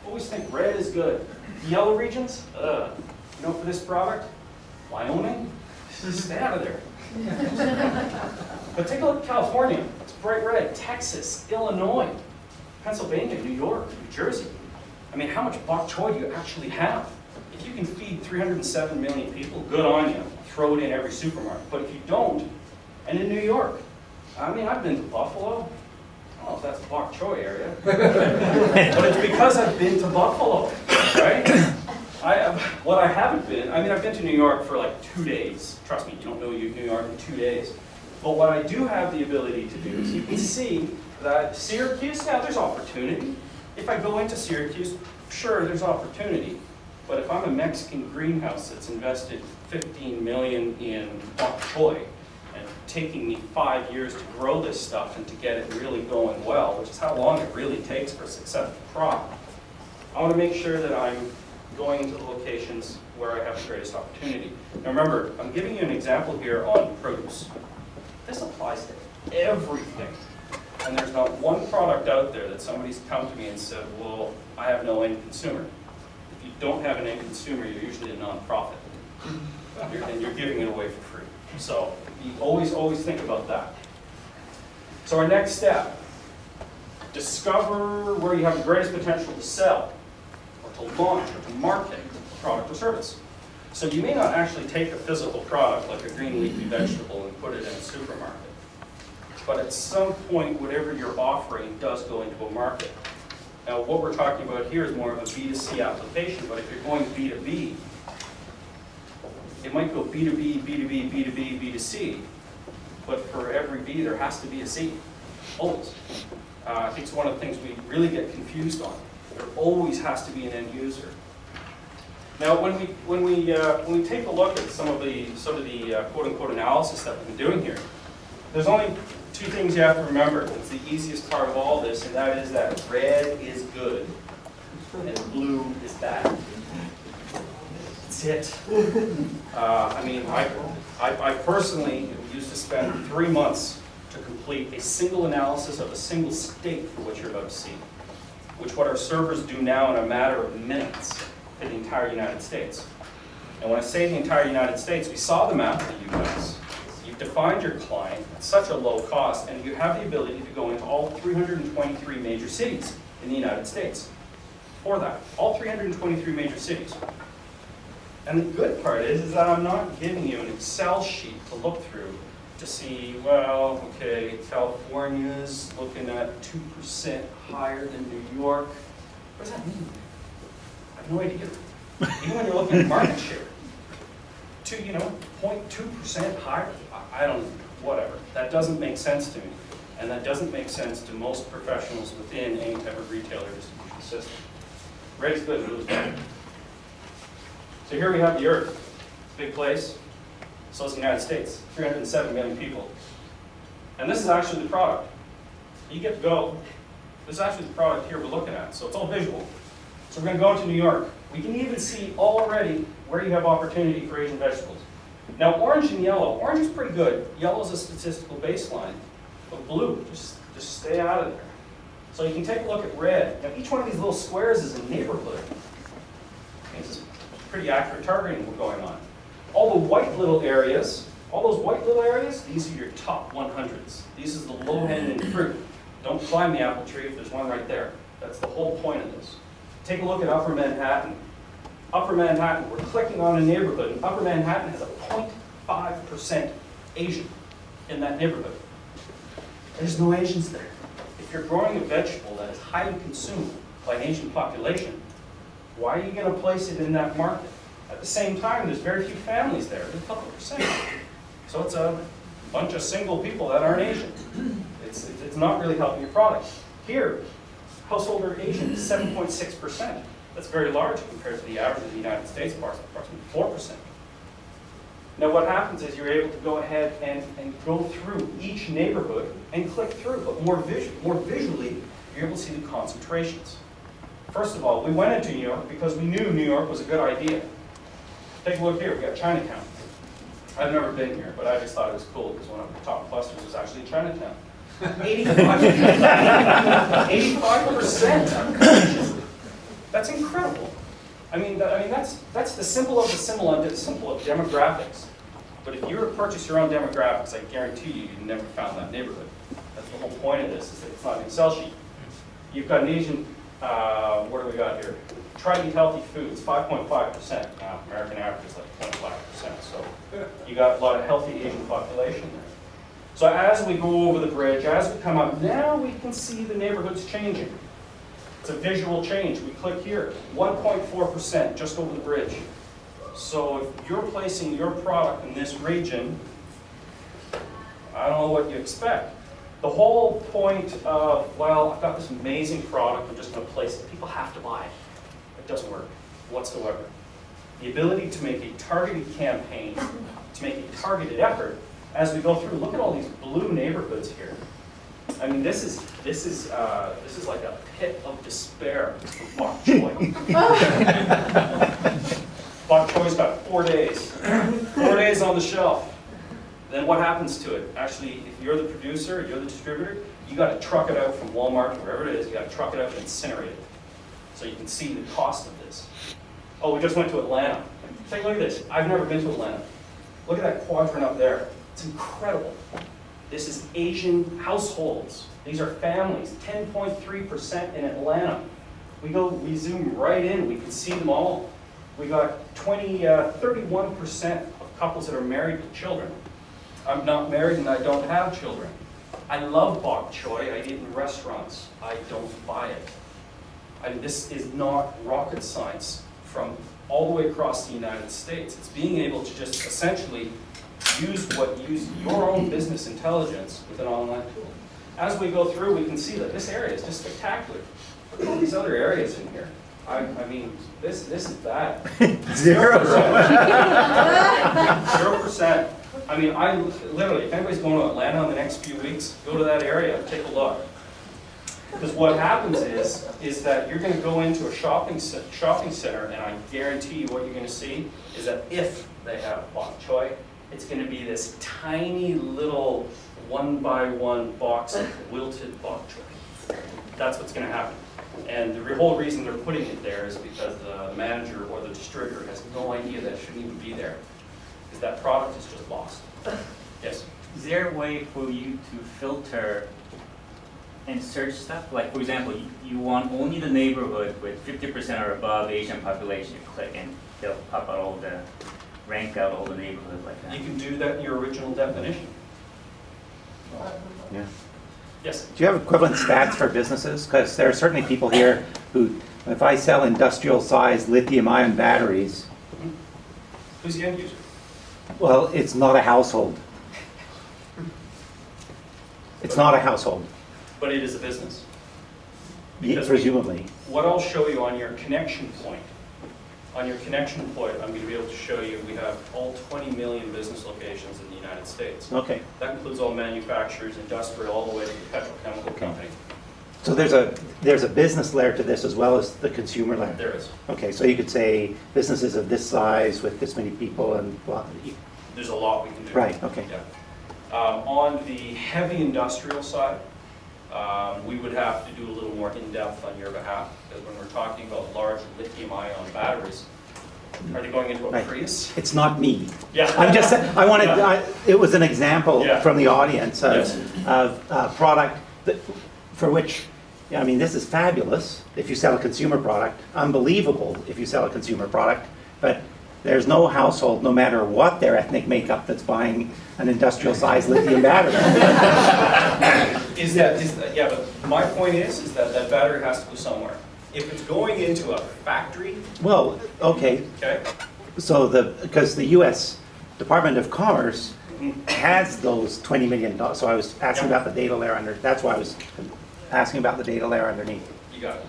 always think red is good. Yellow regions, you know, for this product, Wyoming, stay out of there. But take a look at California, it's bright red. Texas, Illinois, Pennsylvania, New York, New Jersey. I mean, how much bok choy do you actually have? If you can feed 307 million people, good on you. Throw it in every supermarket. But if you don't, and in New York, I mean, I've been to Buffalo. I don't know if that's the bok choy area. But it's because I've been to Buffalo, right? What I haven't been, I mean, I've been to New York for like 2 days. Trust me, you don't know New York in 2 days. But what I do have the ability to do is you can see that Syracuse, yeah, there's opportunity. If I go into Syracuse, sure, there's opportunity. But if I'm a Mexican greenhouse that's invested $15 million in bok choy, and taking me 5 years to grow this stuff and to get it really going well, which is how long it really takes for a successful crop, I want to make sure that I'm going into the locations where I have the greatest opportunity. Now remember, I'm giving you an example here on produce. This applies to everything. And there's not one product out there that somebody's come to me and said, well, I have no end consumer. If you don't have an end consumer, you're usually a nonprofit. And you're giving it away for free. So you always think about that. So our next step, discover where you have the greatest potential to sell, or to launch, or to market a product or service. So you may not actually take a physical product like a green leafy vegetable and put it in a supermarket. But at some point, whatever you're offering does go into a market. Now, what we're talking about here is more of a B2C application, but if you're going B2B, it might go B2B, B2B, B2B, B2C, but for every B, there has to be a C, always. I think it's one of the things we really get confused on. There always has to be an end user. Now, when we take a look at some of the quote-unquote analysis that we've been doing here, there's only 2 things you have to remember. It's the easiest part of all this, and that is that red is good and blue is bad. That's it. I mean, I personally used to spend 3 months to complete a single analysis of a single state for what you're about to see, which what our servers do now in a matter of minutes for the entire United States. And when I say the entire United States, we saw the map of the US. You've defined your client at such a low cost, and you have the ability to go into all 323 major cities in the United States. For that, all 323 major cities. And the good part is that I'm not giving you an Excel sheet to look through to see, well, okay, California's looking at 2% higher than New York. What does that mean? I have no idea. Even when you're looking at market share, 0.2% higher. I don't, whatever. That doesn't make sense to me. And that doesn't make sense to most professionals within any type of retailer distribution system. Red is good, blue is bad. So here we have the Earth. It's a big place. So is the United States, 307 million people. And this is actually the product. You get to go. This is actually the product here we're looking at. So it's all visual. So we're going to go into New York. We can even see already where you have opportunity for Asian vegetables. Now, orange and yellow. Orange is pretty good. Yellow is a statistical baseline. But blue, just stay out of there. So you can take a look at red. Now, each one of these little squares is a neighborhood. This is pretty accurate targeting going on. All the white little areas, all those white little areas, these are your top 100s. These is the low-hanging fruit. Don't climb the apple tree if there's one right there. That's the whole point of this. Take a look at Upper Manhattan. Upper Manhattan, we're clicking on a neighborhood, and Upper Manhattan has a 0.5% Asian in that neighborhood. There's no Asians there. If you're growing a vegetable that is highly consumed by an Asian population, why are you going to place it in that market? At the same time, there's very few families there. There's a couple percent. So it's a bunch of single people that aren't Asian. It's not really helping your product. Here, householder Asian is 7.6%. That's very large compared to the average of the United States, approximately 4%. Now what happens is you're able to go ahead and go through each neighborhood and click through, but more visually, you're able to see the concentrations. First of all, we went into New York because we knew New York was a good idea. Take a look here, we've got Chinatown. I've never been here, but I just thought it was cool because one of the top clusters was actually Chinatown. 85%. That's That's incredible. I mean, that's the symbol of the symbol of demographics. But if you were to purchase your own demographics, I guarantee you, you never found that neighborhood. That's the whole point of this, is that it's not an Excel sheet. You've got an Asian, what do we got here? Try to eat healthy foods, 5.5%. Now, American average is like 0.5%. So you got a lot of healthy Asian population there. So as we go over the bridge, as we come up, now we can see the neighborhoods changing. It's a visual change. We click here, 1.4% just over the bridge. So if you're placing your product in this region, I don't know what you expect. The whole point of, well, I've got this amazing product, I'm just going to place it. People have to buy it. It doesn't work whatsoever. The ability to make a targeted campaign, to make a targeted effort, as we go through, look at all these blue neighborhoods here. I mean, this is like a pit of despair for bok choy. Bok choy's got 4 days. 4 days on the shelf. Then what happens to it? Actually, if you're the producer, you're the distributor, you got to truck it out from Walmart or wherever it is. You got to truck it out and incinerate it, so you can see the cost of this. Oh, we just went to Atlanta. Take a look at this. I've never been to Atlanta. Look at that quadrant up there. It's incredible. This is Asian households. These are families. 10.3% in Atlanta. We zoom right in. We can see them all. We got 31% of couples that are married with children. I'm not married and I don't have children. I love bok choy. I eat in restaurants. I don't buy it. I mean, this is not rocket science from all the way across the United States. It's being able to just essentially use your own business intelligence with an online tool. As we go through, we can see that this area is just spectacular. Look at all these other areas in here. I mean, this is bad. 0%. 0%. I mean, literally, if anybody's going to Atlanta in the next few weeks, go to that area and take a look. Because what happens is that you're going to go into a shopping center, and I guarantee you what you're going to see is that if they have bok choy, it's going to be this tiny little 1-by-1 box of wilted bok choy. That's what's going to happen. And the whole reason they're putting it there is because the manager or the distributor has no idea that it shouldn't even be there. Because that product is just lost. Yes? Is there a way for you to filter and search stuff? Like, for example, you want only the neighborhood with 50% or above Asian population. You click and they'll pop out all the, rank out all the neighborhoods like that. You can do that in your original definition. Yeah. Yes? Do you have equivalent stats for businesses? Because there are certainly people here who, if I sell industrial-sized lithium-ion batteries, Who's the end user? well, it's not a household. It's not a household, But it is a business. Because presumably. What I'll show you on your connection point, I'm going to be able to show you we have all 20 million business locations in the United States. Okay. That includes all manufacturers, industrial, all the way to the petrochemical company. So there's a business layer to this as well as the consumer layer. There is. Okay, so you could say businesses of this size with this many people and blah. There's a lot we can do. Right. Okay. Yeah. On the heavy industrial side, we would have to do a little more in-depth on your behalf, because when we're talking about large lithium-ion batteries, are they going into a Prius? It's not me. Yeah. I'm just. I wanted. It was an example Yeah. from the audience of, Yes. of a product that, for which, I mean, this is fabulous if you sell a consumer product. Unbelievable if you sell a consumer product, but there's no household, no matter what their ethnic makeup, that's buying an industrial-sized lithium battery. Yeah, but my point is that that battery has to go somewhere. If it's going into a factory, Well, okay. okay, So because the U.S. Department of Commerce has those $20 million. So I was asking about the data layer under. That's why I was asking about the data layer underneath. you got it.